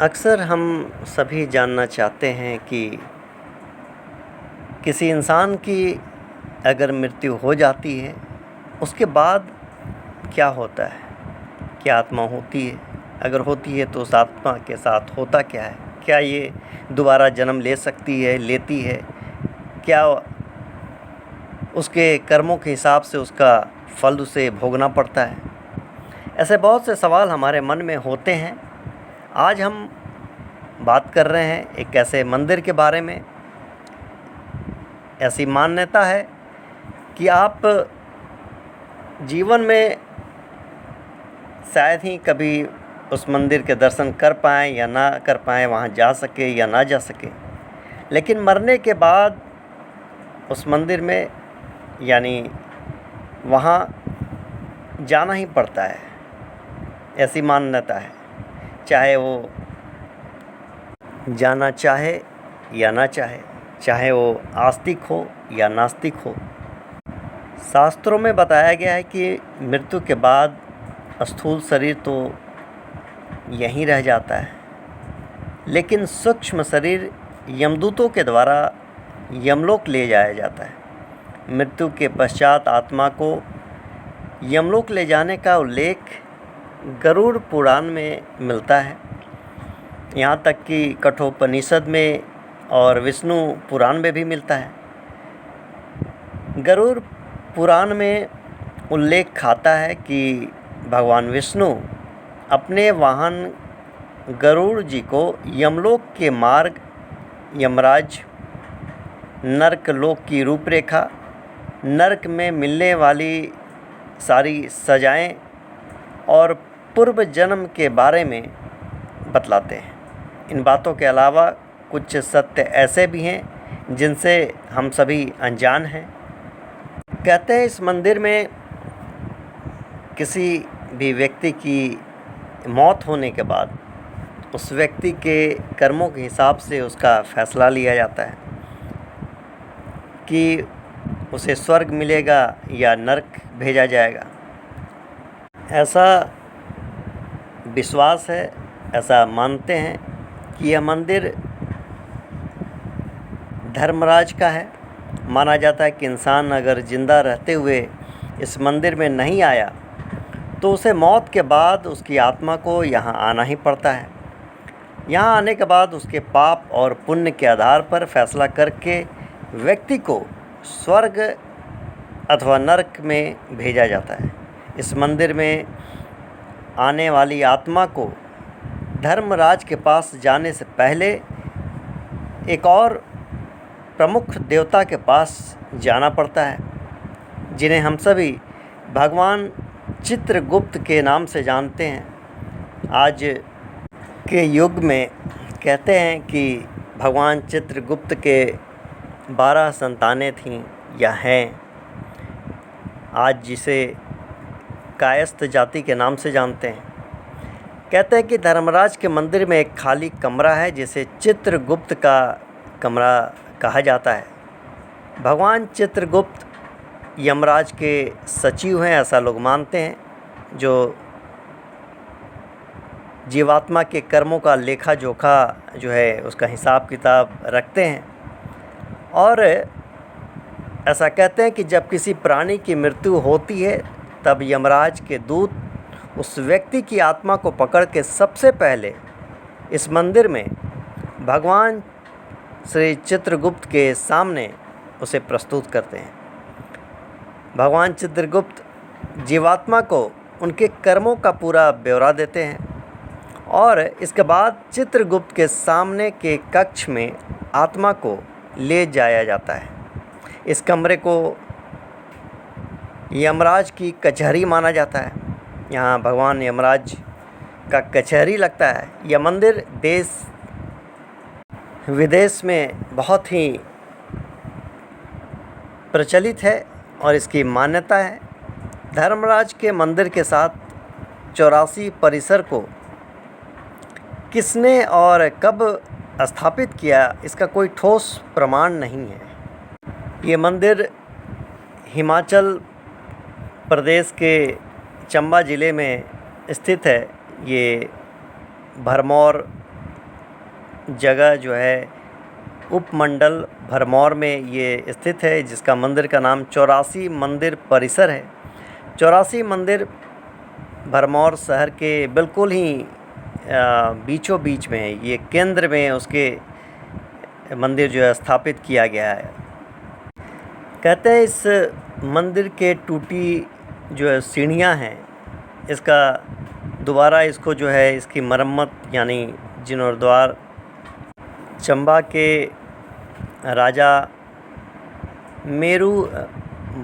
अक्सर हम सभी जानना चाहते हैं कि किसी इंसान की अगर मृत्यु हो जाती है उसके बाद क्या होता है। क्या आत्मा होती है? अगर होती है तो उस आत्मा के साथ होता क्या है? क्या ये दोबारा जन्म ले सकती है, लेती है? क्या उसके कर्मों के हिसाब से उसका फल उसे भोगना पड़ता है? ऐसे बहुत से सवाल हमारे मन में होते हैं। आज हम बात कर रहे हैं एक ऐसे मंदिर के बारे में। ऐसी मान्यता है कि आप जीवन में शायद ही कभी उस मंदिर के दर्शन कर पाएँ या ना कर पाएँ, वहाँ जा सके या ना जा सके, लेकिन मरने के बाद उस मंदिर में यानी वहाँ जाना ही पड़ता है। ऐसी मान्यता है, चाहे वो जाना चाहे या ना चाहे, चाहे वो आस्तिक हो या नास्तिक हो। शास्त्रों में बताया गया है कि मृत्यु के बाद स्थूल शरीर तो यहीं रह जाता है, लेकिन सूक्ष्म शरीर यमदूतों के द्वारा यमलोक ले जाया जाता है। मृत्यु के पश्चात आत्मा को यमलोक ले जाने का उल्लेख गरुड़ पुराण में मिलता है। यहाँ तक कि कठोपनिषद में और विष्णु पुराण में भी मिलता है। गरुड़ पुराण में उल्लेख आता है कि भगवान विष्णु अपने वाहन गरुड़ जी को यमलोक के मार्ग, यमराज, नरकलोक की रूपरेखा, नरक में मिलने वाली सारी सजाएं और पूर्व जन्म के बारे में बतलाते हैं। इन बातों के अलावा कुछ सत्य ऐसे भी हैं जिनसे हम सभी अनजान हैं। कहते हैं इस मंदिर में किसी भी व्यक्ति की मौत होने के बाद उस व्यक्ति के कर्मों के हिसाब से उसका फैसला लिया जाता है कि उसे स्वर्ग मिलेगा या नरक भेजा जाएगा। ऐसा विश्वास है, ऐसा मानते हैं कि यह मंदिर धर्मराज का है। माना जाता है कि इंसान अगर ज़िंदा रहते हुए इस मंदिर में नहीं आया तो उसे मौत के बाद उसकी आत्मा को यहाँ आना ही पड़ता है। यहाँ आने के बाद उसके पाप और पुण्य के आधार पर फैसला करके व्यक्ति को स्वर्ग अथवा नरक में भेजा जाता है। इस मंदिर में आने वाली आत्मा को धर्मराज के पास जाने से पहले एक और प्रमुख देवता के पास जाना पड़ता है, जिन्हें हम सभी भगवान चित्रगुप्त के नाम से जानते हैं। आज के युग में कहते हैं कि भगवान चित्रगुप्त के 12 संतानें थीं या हैं। आज जिसे कायस्थ जाति के नाम से जानते हैं। कहते हैं कि धर्मराज के मंदिर में एक खाली कमरा है जिसे चित्रगुप्त का कमरा कहा जाता है। भगवान चित्रगुप्त यमराज के सचिव हैं, ऐसा लोग मानते हैं, जो जीवात्मा के कर्मों का लेखा जोखा जो है उसका हिसाब किताब रखते हैं। और ऐसा कहते हैं कि जब किसी प्राणी की मृत्यु होती है तब यमराज के दूत उस व्यक्ति की आत्मा को पकड़ के सबसे पहले इस मंदिर में भगवान श्री चित्रगुप्त के सामने उसे प्रस्तुत करते हैं। भगवान चित्रगुप्त जीवात्मा को उनके कर्मों का पूरा ब्यौरा देते हैं और इसके बाद चित्रगुप्त के सामने के कक्ष में आत्मा को ले जाया जाता है। इस कमरे को यमराज की कचहरी माना जाता है। यहाँ भगवान यमराज का कचहरी लगता है। यह मंदिर देश विदेश में बहुत ही प्रचलित है और इसकी मान्यता है। धर्मराज के मंदिर के साथ 84 परिसर को किसने और कब स्थापित किया, इसका कोई ठोस प्रमाण नहीं है। ये मंदिर हिमाचल प्रदेश के चंबा ज़िले में स्थित है। ये भरमौर जगह जो है उपमंडल भरमौर में ये स्थित है, जिसका मंदिर का नाम चौरासी मंदिर परिसर है। चौरासी मंदिर भरमौर शहर के बिल्कुल ही बीचों बीच में है। ये केंद्र में उसके मंदिर जो है स्थापित किया गया है। कहते हैं इस मंदिर के टूटी जो है सीढ़ियाँ हैं, इसका दोबारा इसको जो है इसकी मरम्मत यानी जीर्णोद्धार चंबा के राजा मेरू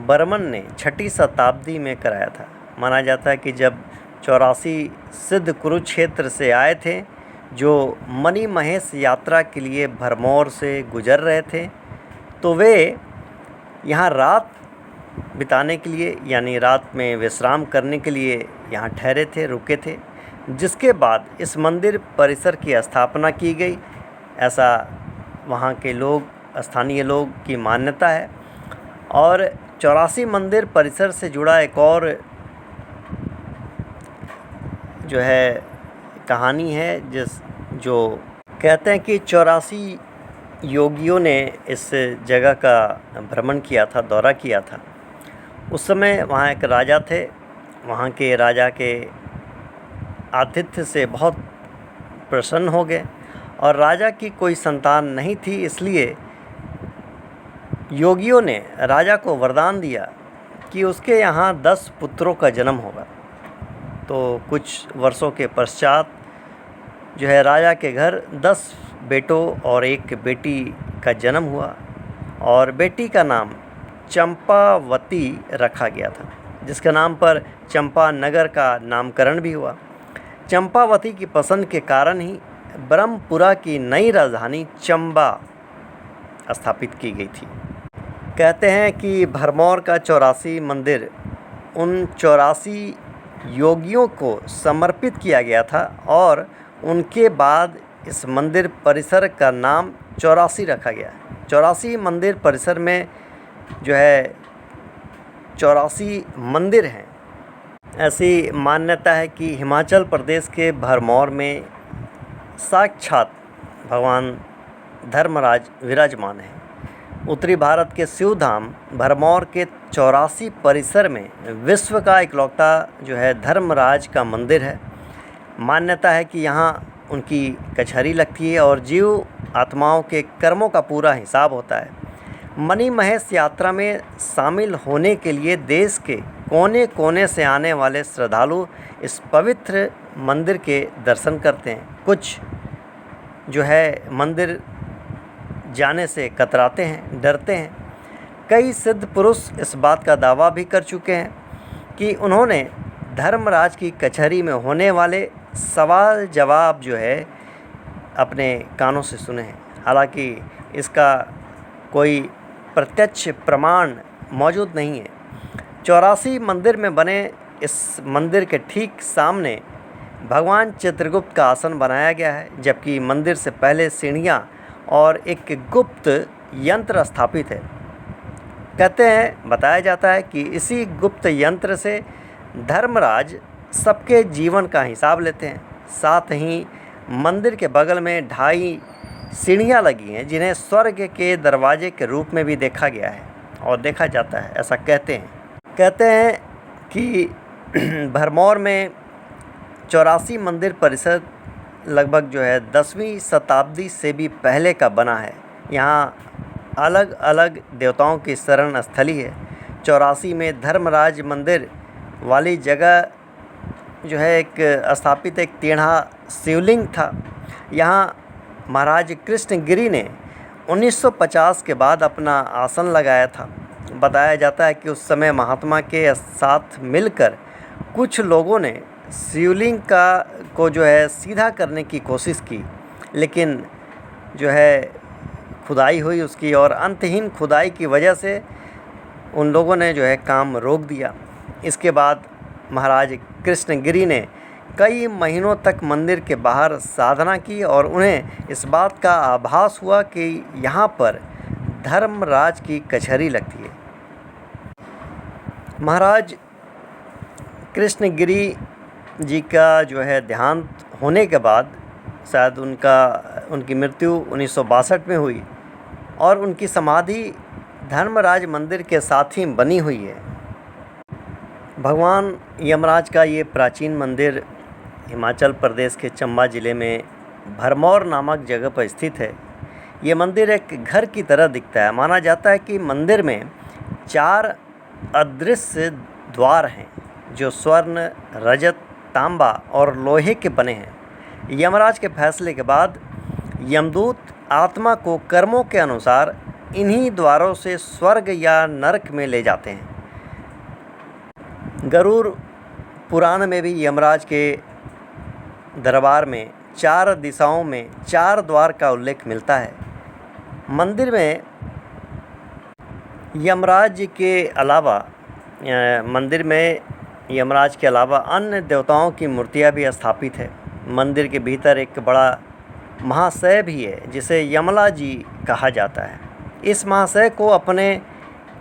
बर्मन ने 6ठी शताब्दी में कराया था। माना जाता है कि जब 84 सिद्ध कुरुक्षेत्र से आए थे, जो मणि महेश यात्रा के लिए भरमौर से गुजर रहे थे, तो वे यहाँ रात बिताने के लिए यानी रात में विश्राम करने के लिए यहाँ ठहरे थे, रुके थे, जिसके बाद इस मंदिर परिसर की स्थापना की गई। ऐसा वहाँ के लोग, स्थानीय लोग की मान्यता है। और 84 मंदिर परिसर से जुड़ा एक और जो है कहानी है, जो कहते हैं कि 84 योगियों ने इस जगह का भ्रमण किया था, दौरा किया था। उस समय वहाँ एक राजा थे। वहाँ के राजा के आतिथ्य से बहुत प्रसन्न हो गए और राजा की कोई संतान नहीं थी, इसलिए योगियों ने राजा को वरदान दिया कि उसके यहाँ 10 पुत्रों का जन्म होगा। तो कुछ वर्षों के पश्चात जो है राजा के घर 10 बेटों और एक बेटी का जन्म हुआ और बेटी का नाम चंपावती रखा गया था, जिसके नाम पर चंपा नगर का नामकरण भी हुआ। चंपावती की पसंद के कारण ही ब्रह्मपुरा की नई राजधानी चंबा स्थापित की गई थी। कहते हैं कि भरमौर का 84 मंदिर उन 84 योगियों को समर्पित किया गया था और उनके बाद इस मंदिर परिसर का नाम 84 रखा गया। 84 मंदिर परिसर में जो है 84 मंदिर हैं। ऐसी मान्यता है कि हिमाचल प्रदेश के भरमौर में साक्षात भगवान धर्मराज विराजमान हैं। उत्तरी भारत के शिवधाम भरमौर के 84 परिसर में विश्व का इकलौता जो है धर्मराज का मंदिर है। मान्यता है कि यहाँ उनकी कचहरी लगती है और जीव आत्माओं के कर्मों का पूरा हिसाब होता है। मणि महेश यात्रा में शामिल होने के लिए देश के कोने कोने से आने वाले श्रद्धालु इस पवित्र मंदिर के दर्शन करते हैं। कुछ जो है मंदिर जाने से कतराते हैं, डरते हैं। कई सिद्ध पुरुष इस बात का दावा भी कर चुके हैं कि उन्होंने धर्मराज की कचहरी में होने वाले सवाल जवाब जो है अपने कानों से सुने हैं। हालांकि इसका कोई प्रत्यक्ष प्रमाण मौजूद नहीं है। 84 मंदिर में बने इस मंदिर के ठीक सामने भगवान चित्रगुप्त का आसन बनाया गया है, जबकि मंदिर से पहले सीढ़ियाँ और एक गुप्त यंत्र स्थापित है। कहते हैं, बताया जाता है कि इसी गुप्त यंत्र से धर्मराज सबके जीवन का हिसाब लेते हैं। साथ ही मंदिर के बगल में 2.5 सीढ़ियाँ लगी हैं, जिन्हें स्वर्ग के दरवाजे के रूप में भी देखा गया है और देखा जाता है, ऐसा कहते हैं कि भरमौर में 84 मंदिर परिसर लगभग जो है 10वीं शताब्दी से भी पहले का बना है। यहाँ अलग अलग देवताओं की शरण स्थली है। 84 में धर्मराज मंदिर वाली जगह जो है एक स्थापित एक टेढ़ा शिवलिंग था। यहाँ महाराज कृष्णगिरी ने 1950 के बाद अपना आसन लगाया था। बताया जाता है कि उस समय महात्मा के साथ मिलकर कुछ लोगों ने शिवलिंग को जो है सीधा करने की कोशिश की, लेकिन जो है खुदाई हुई उसकी और अंतहीन खुदाई की वजह से उन लोगों ने जो है काम रोक दिया। इसके बाद महाराज कृष्णगिरी ने कई महीनों तक मंदिर के बाहर साधना की और उन्हें इस बात का आभास हुआ कि यहाँ पर धर्मराज की कचहरी लगती है। महाराज कृष्णगिरी जी का जो है देहांत होने के बाद शायद उनकी मृत्यु 1962 में हुई और उनकी समाधि धर्मराज मंदिर के साथ ही बनी हुई है। भगवान यमराज का ये प्राचीन मंदिर हिमाचल प्रदेश के चंबा ज़िले में भरमौर नामक जगह पर स्थित है। ये मंदिर एक घर की तरह दिखता है। माना जाता है कि मंदिर में 4 अदृश्य द्वार हैं जो स्वर्ण, रजत, तांबा और लोहे के बने हैं। यमराज के फैसले के बाद यमदूत आत्मा को कर्मों के अनुसार इन्हीं द्वारों से स्वर्ग या नरक में ले जाते हैं। गरुड़ पुराण में भी यमराज के दरबार में 4 दिशाओं में 4 द्वार का उल्लेख मिलता है। मंदिर में यमराज के अलावा अन्य देवताओं की मूर्तियां भी स्थापित है। मंदिर के भीतर एक बड़ा महाशय भी है जिसे यमला जी कहा जाता है। इस महाशय को अपने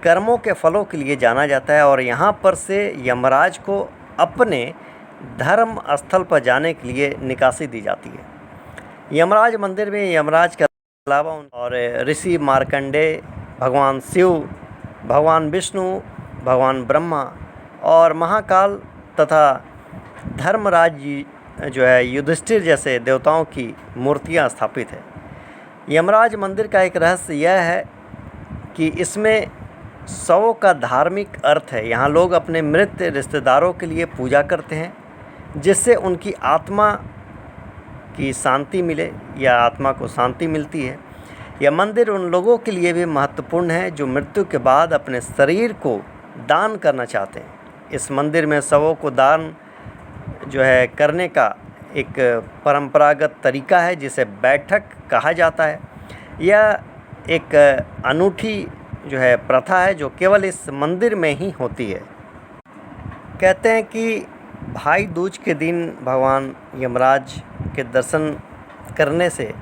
कर्मों के फलों के लिए जाना जाता है और यहाँ पर से यमराज को अपने धर्म स्थल पर जाने के लिए निकासी दी जाती है। यमराज मंदिर में यमराज के अलावा और ऋषि मार्कंडेय, भगवान शिव, भगवान विष्णु, भगवान ब्रह्मा और महाकाल तथा धर्मराज जी जो है युधिष्ठिर जैसे देवताओं की मूर्तियां स्थापित है। यमराज मंदिर का एक रहस्य यह है कि इसमें शवों का धार्मिक अर्थ है। यहाँ लोग अपने मृत रिश्तेदारों के लिए पूजा करते हैं जिससे उनकी आत्मा की शांति मिले या आत्मा को शांति मिलती है। यह मंदिर उन लोगों के लिए भी महत्वपूर्ण है जो मृत्यु के बाद अपने शरीर को दान करना चाहते हैं। इस मंदिर में शवों को दान जो है करने का एक परंपरागत तरीका है जिसे बैठक कहा जाता है। यह एक अनूठी जो है प्रथा है जो केवल इस मंदिर में ही होती है। कहते हैं कि भाई दूज के दिन भगवान यमराज के दर्शन करने से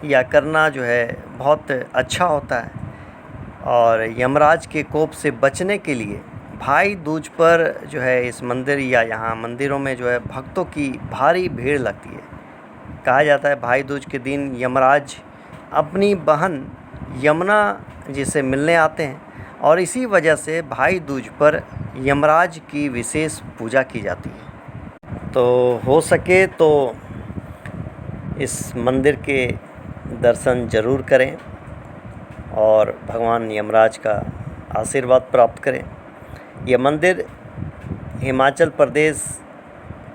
या करना जो है बहुत अच्छा होता है और यमराज के कोप से बचने के लिए भाई दूज पर जो है इस मंदिर या यहाँ मंदिरों में जो है भक्तों की भारी भीड़ लगती है। कहा जाता है भाई दूज के दिन यमराज अपनी बहन यमुना जी से मिलने आते हैं और इसी वजह से भाई दूज पर यमराज की विशेष पूजा की जाती है। तो हो सके तो इस मंदिर के दर्शन ज़रूर करें और भगवान यमराज का आशीर्वाद प्राप्त करें। यह मंदिर हिमाचल प्रदेश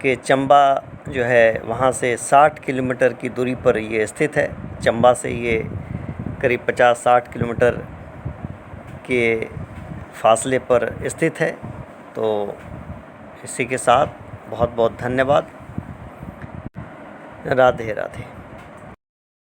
के चंबा जो है वहाँ से 60 किलोमीटर की दूरी पर ये स्थित है। चंबा से ये करीब 50-60 किलोमीटर के फासले पर स्थित है। तो इसी के साथ बहुत बहुत धन्यवाद। राधे राधे।